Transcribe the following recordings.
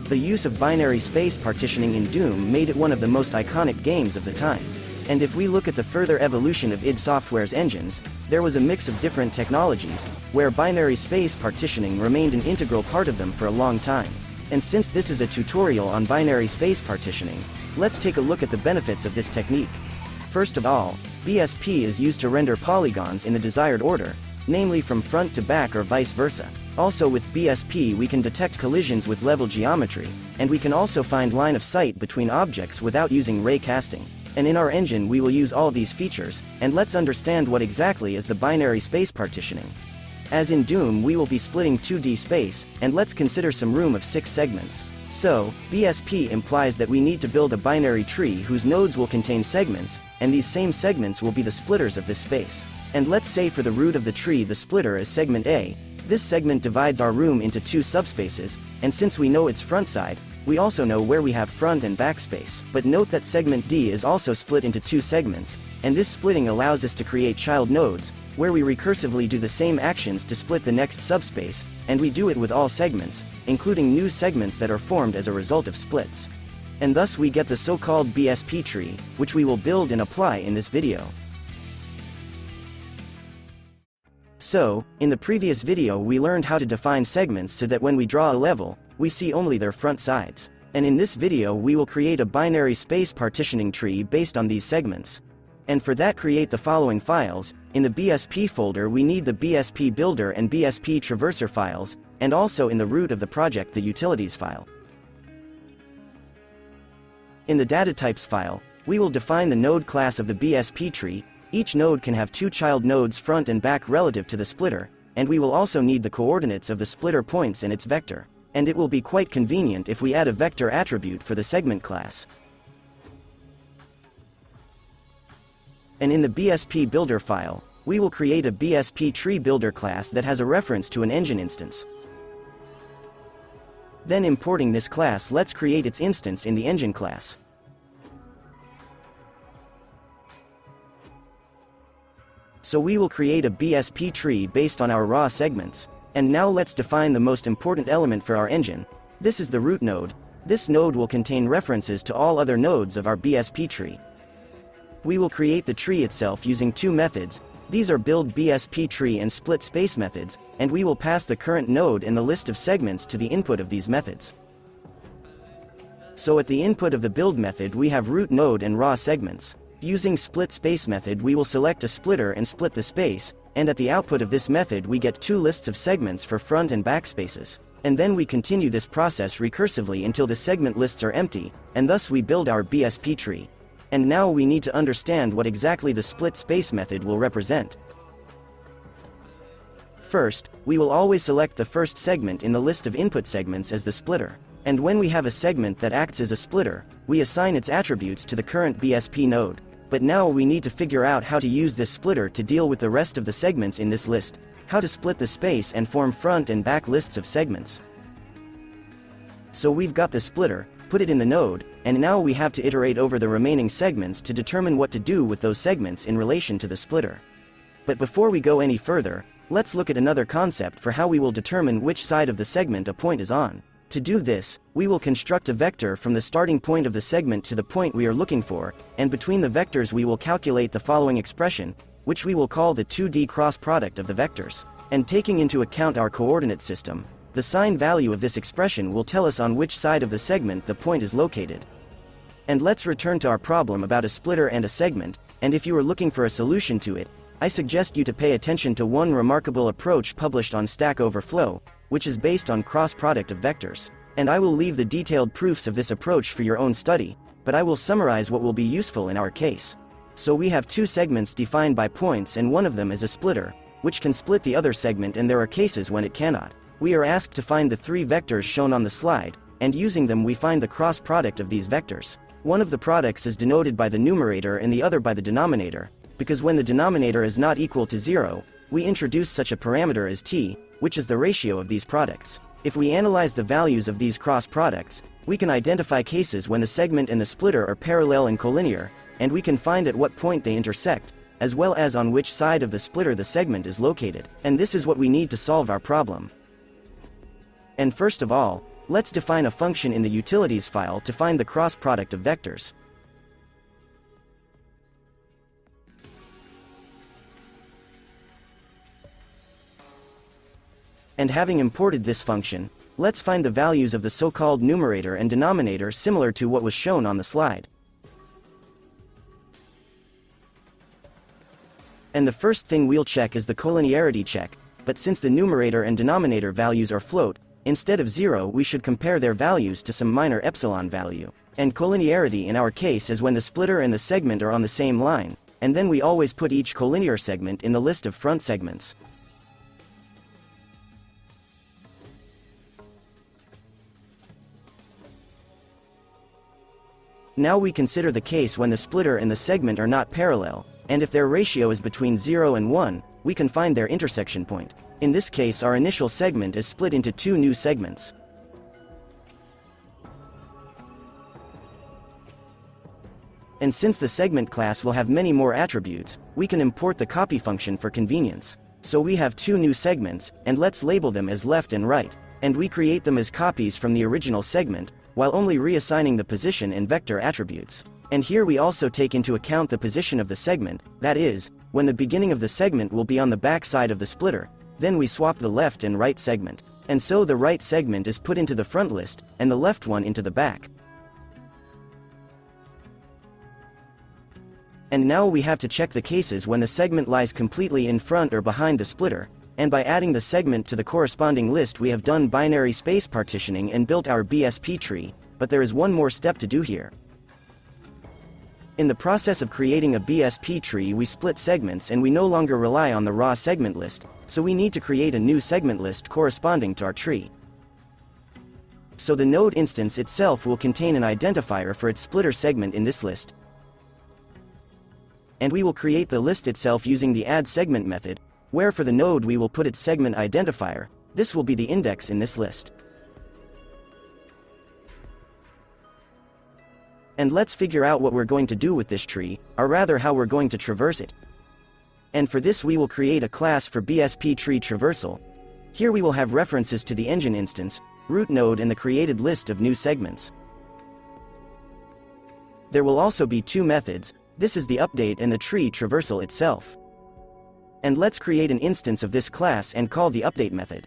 The use of binary space partitioning in Doom made it one of the most iconic games of the time. And if we look at the further evolution of id Software's engines, there was a mix of different technologies, where binary space partitioning remained an integral part of them for a long time. And since this is a tutorial on binary space partitioning, let's take a look at the benefits of this technique. First of all, BSP is used to render polygons in the desired order, namely from front to back or vice versa. Also with BSP we can detect collisions with level geometry, and we can also find line of sight between objects without using ray casting. And in our engine we will use all these features, and let's understand what exactly is the binary space partitioning. As in Doom we will be splitting 2D space, and let's consider some room of 6 segments. So, BSP implies that we need to build a binary tree whose nodes will contain segments, and these same segments will be the splitters of this space. And let's say for the root of the tree the splitter is segment A. This segment divides our room into 2 subspaces, and since we know its front side, we also know where we have front and back space. But note that segment D is also split into 2 segments, and this splitting allows us to create child nodes, where we recursively do the same actions to split the next subspace, and we do it with all segments, including new segments that are formed as a result of splits. And thus we get the so-called BSP tree, which we will build and apply in this video. So, in the previous video we learned how to define segments so that when we draw a level, we see only their front sides. And in this video we will create a binary space partitioning tree based on these segments. And for that create the following files. In the BSP folder we need the BSP builder and BSP traverser files, and also in the root of the project the utilities file. In the data types file, we will define the node class of the BSP tree. Each node can have 2 child nodes front and back relative to the splitter, and we will also need the coordinates of the splitter points and its vector. And it will be quite convenient if we add a vector attribute for the segment class. And in the BSP builder file, we will create a BSP tree builder class that has a reference to an engine instance. Then importing this class, let's create its instance in the engine class. So we will create a BSP tree based on our raw segments. And now let's define the most important element for our engine. This is the root node. This node will contain references to all other nodes of our BSP tree. We will create the tree itself using 2 methods. These are build BSP tree and split space methods, and we will pass the current node and the list of segments to the input of these methods. So at the input of the build method we have root node and raw segments. Using split space method we will select a splitter and split the space, and at the output of this method we get 2 lists of segments for front and back spaces. And then we continue this process recursively until the segment lists are empty, and thus we build our BSP tree. And now we need to understand what exactly the split space method will represent. First, we will always select the first segment in the list of input segments as the splitter. And when we have a segment that acts as a splitter, we assign its attributes to the current BSP node. But now we need to figure out how to use this splitter to deal with the rest of the segments in this list, how to split the space and form front and back lists of segments. So we've got the splitter, put it in the node, and now we have to iterate over the remaining segments to determine what to do with those segments in relation to the splitter. But before we go any further, let's look at another concept for how we will determine which side of the segment a point is on. To do this, we will construct a vector from the starting point of the segment to the point we are looking for, and between the vectors we will calculate the following expression, which we will call the 2D cross product of the vectors. And taking into account our coordinate system, the sign value of this expression will tell us on which side of the segment the point is located. And let's return to our problem about a splitter and a segment, and if you are looking for a solution to it, I suggest you to pay attention to one remarkable approach published on Stack Overflow, which is based on cross-product of vectors. And I will leave the detailed proofs of this approach for your own study, but I will summarize what will be useful in our case. So we have 2 segments defined by points and one of them is a splitter, which can split the other segment, and there are cases when it cannot. We are asked to find the 3 vectors shown on the slide, and using them we find the cross product of these vectors. One of the products is denoted by the numerator and the other by the denominator, because when the denominator is not equal to 0, we introduce such a parameter as t, which is the ratio of these products. If we analyze the values of these cross products, we can identify cases when the segment and the splitter are parallel and collinear, and we can find at what point they intersect, as well as on which side of the splitter the segment is located. And this is what we need to solve our problem. And first of all, let's define a function in the utilities file to find the cross product of vectors. And having imported this function, let's find the values of the so-called numerator and denominator similar to what was shown on the slide. And the first thing we'll check is the collinearity check, but since the numerator and denominator values are float, instead of 0 we should compare their values to some minor epsilon value. And collinearity in our case is when the splitter and the segment are on the same line, and then we always put each collinear segment in the list of front segments. Now we consider the case when the splitter and the segment are not parallel, and if their ratio is between 0 and 1, we can find their intersection point. In this case our initial segment is split into two new segments. And since the segment class will have many more attributes, we can import the copy function for convenience. So we have two new segments, and let's label them as left and right, and we create them as copies from the original segment, while only reassigning the position and vector attributes. And here we also take into account the position of the segment, that is, when the beginning of the segment will be on the back side of the splitter, then we swap the left and right segment. And so the right segment is put into the front list, and the left one into the back. And now we have to check the cases when the segment lies completely in front or behind the splitter, and by adding the segment to the corresponding list we have done binary space partitioning and built our BSP tree, but there is one more step to do here. In the process of creating a BSP tree we split segments and we no longer rely on the raw segment list, so we need to create a new segment list corresponding to our tree. So the node instance itself will contain an identifier for its splitter segment in this list. And we will create the list itself using the addSegment method, where for the node we will put its segment identifier. This will be the index in this list. And let's figure out what we're going to do with this tree, or rather how we're going to traverse it. And for this we will create a class for BSP tree traversal. Here we will have references to the engine instance, root node and the created list of new segments. There will also be two methods, this is the update and the tree traversal itself. And let's create an instance of this class and call the update method.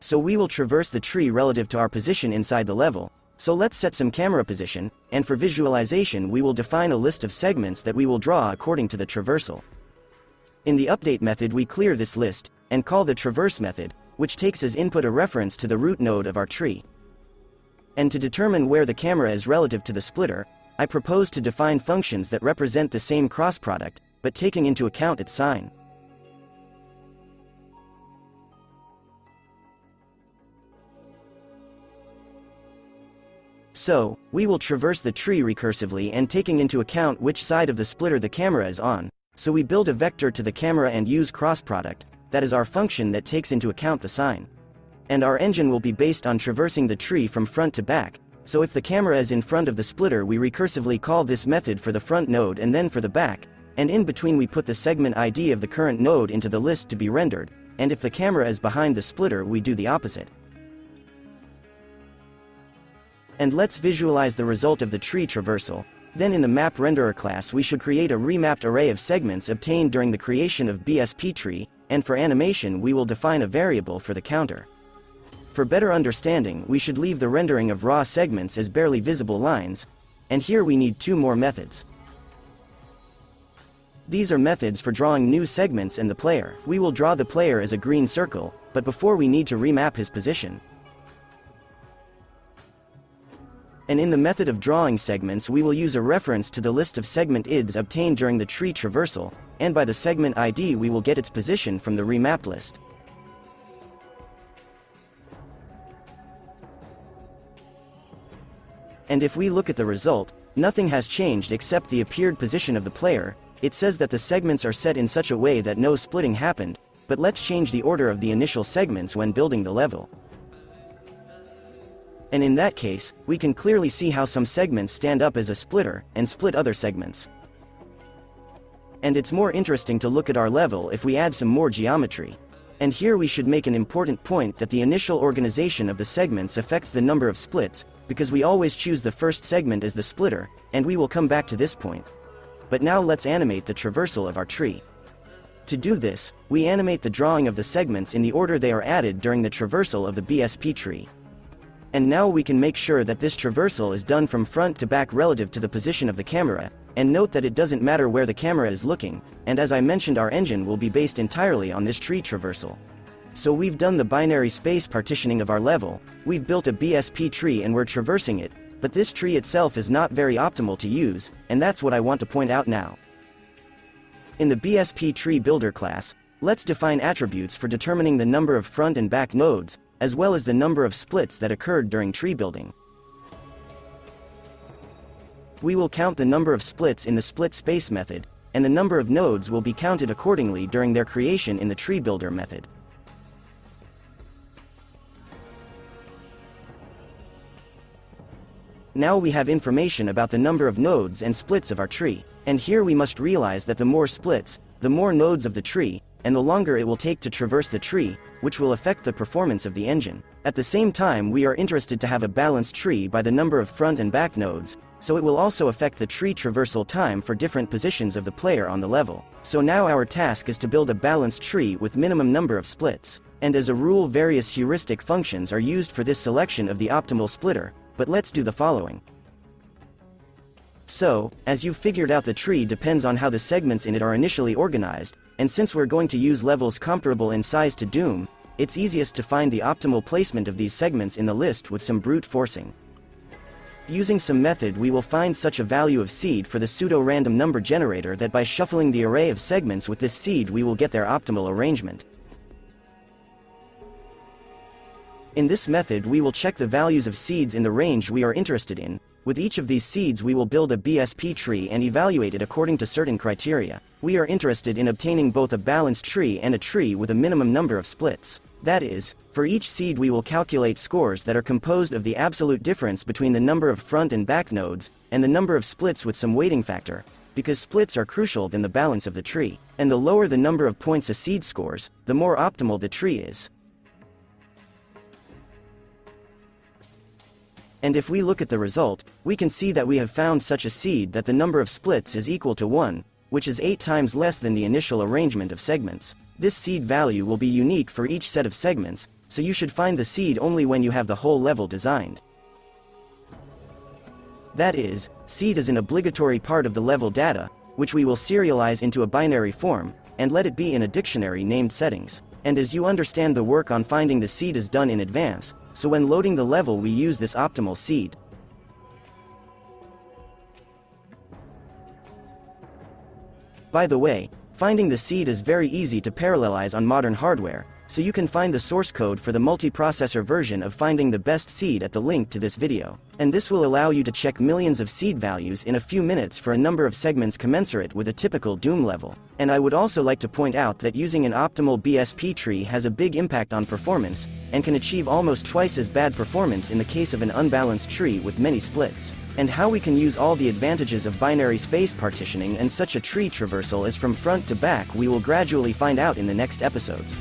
So we will traverse the tree relative to our position inside the level, so let's set some camera position, and for visualization we will define a list of segments that we will draw according to the traversal. In the update method we clear this list, and call the traverse method, which takes as input a reference to the root node of our tree. And to determine where the camera is relative to the splitter, I propose to define functions that represent the same cross product, but taking into account its sign. So, we will traverse the tree recursively and taking into account which side of the splitter the camera is on, so we build a vector to the camera and use cross product, that is our function that takes into account the sign. And our engine will be based on traversing the tree from front to back, so if the camera is in front of the splitter we recursively call this method for the front node and then for the back, and in between we put the segment ID of the current node into the list to be rendered, and if the camera is behind the splitter we do the opposite. And let's visualize the result of the tree traversal. Then in the map renderer class we should create a remapped array of segments obtained during the creation of BSP tree, and for animation we will define a variable for the counter. For better understanding we should leave the rendering of raw segments as barely visible lines, and here we need two more methods. These are methods for drawing new segments and the player. We will draw the player as a green circle, but before we need to remap his position. And in the method of drawing segments we will use a reference to the list of segment IDs obtained during the tree traversal, and by the segment ID we will get its position from the remapped list. And if we look at the result, nothing has changed except the appeared position of the player. It says that the segments are set in such a way that no splitting happened, but let's change the order of the initial segments when building the level. And in that case, we can clearly see how some segments stand up as a splitter, and split other segments. And it's more interesting to look at our level if we add some more geometry. And here we should make an important point that the initial organization of the segments affects the number of splits, because we always choose the first segment as the splitter, and we will come back to this point. But now let's animate the traversal of our tree. To do this, we animate the drawing of the segments in the order they are added during the traversal of the BSP tree. And now we can make sure that this traversal is done from front to back relative to the position of the camera, and note that it doesn't matter where the camera is looking, and as I mentioned, our engine will be based entirely on this tree traversal. So we've done the binary space partitioning of our level, we've built a BSP tree and we're traversing it, but this tree itself is not very optimal to use, and that's what I want to point out now. In the BSP tree builder class, let's define attributes for determining the number of front and back nodes, as well as the number of splits that occurred during tree building. We will count the number of splits in the split space method, and the number of nodes will be counted accordingly during their creation in the tree builder method. Now we have information about the number of nodes and splits of our tree, and here we must realize that the more splits, the more nodes of the tree, and the longer it will take to traverse the tree, which will affect the performance of the engine. At the same time, we are interested to have a balanced tree by the number of front and back nodes, so it will also affect the tree traversal time for different positions of the player on the level. So now our task is to build a balanced tree with minimum number of splits, and as a rule various heuristic functions are used for this selection of the optimal splitter, but let's do the following. So, as you've figured out, the tree depends on how the segments in it are initially organized, and since we're going to use levels comparable in size to Doom, it's easiest to find the optimal placement of these segments in the list with some brute forcing. Using some method, we will find such a value of seed for the pseudo-random number generator that by shuffling the array of segments with this seed we will get their optimal arrangement. In this method we will check the values of seeds in the range we are interested in. With each of these seeds we will build a BSP tree and evaluate it according to certain criteria. We are interested in obtaining both a balanced tree and a tree with a minimum number of splits. That is, for each seed we will calculate scores that are composed of the absolute difference between the number of front and back nodes, and the number of splits with some weighting factor, because splits are crucial in the balance of the tree, and the lower the number of points a seed scores, the more optimal the tree is. And if we look at the result, we can see that we have found such a seed that the number of splits is equal to 1, which is 8 times less than the initial arrangement of segments. This seed value will be unique for each set of segments, so you should find the seed only when you have the whole level designed. That is, seed is an obligatory part of the level data, which we will serialize into a binary form, and let it be in a dictionary named settings. And as you understand, the work on finding the seed is done in advance, so when loading the level we use this optimal seed. By the way, finding the seed is very easy to parallelize on modern hardware, so you can find the source code for the multiprocessor version of finding the best seed at the link to this video. And this will allow you to check millions of seed values in a few minutes for a number of segments commensurate with a typical Doom level. And I would also like to point out that using an optimal BSP tree has a big impact on performance, and can achieve almost twice as bad performance in the case of an unbalanced tree with many splits. And how we can use all the advantages of binary space partitioning and such a tree traversal as from front to back we will gradually find out in the next episodes.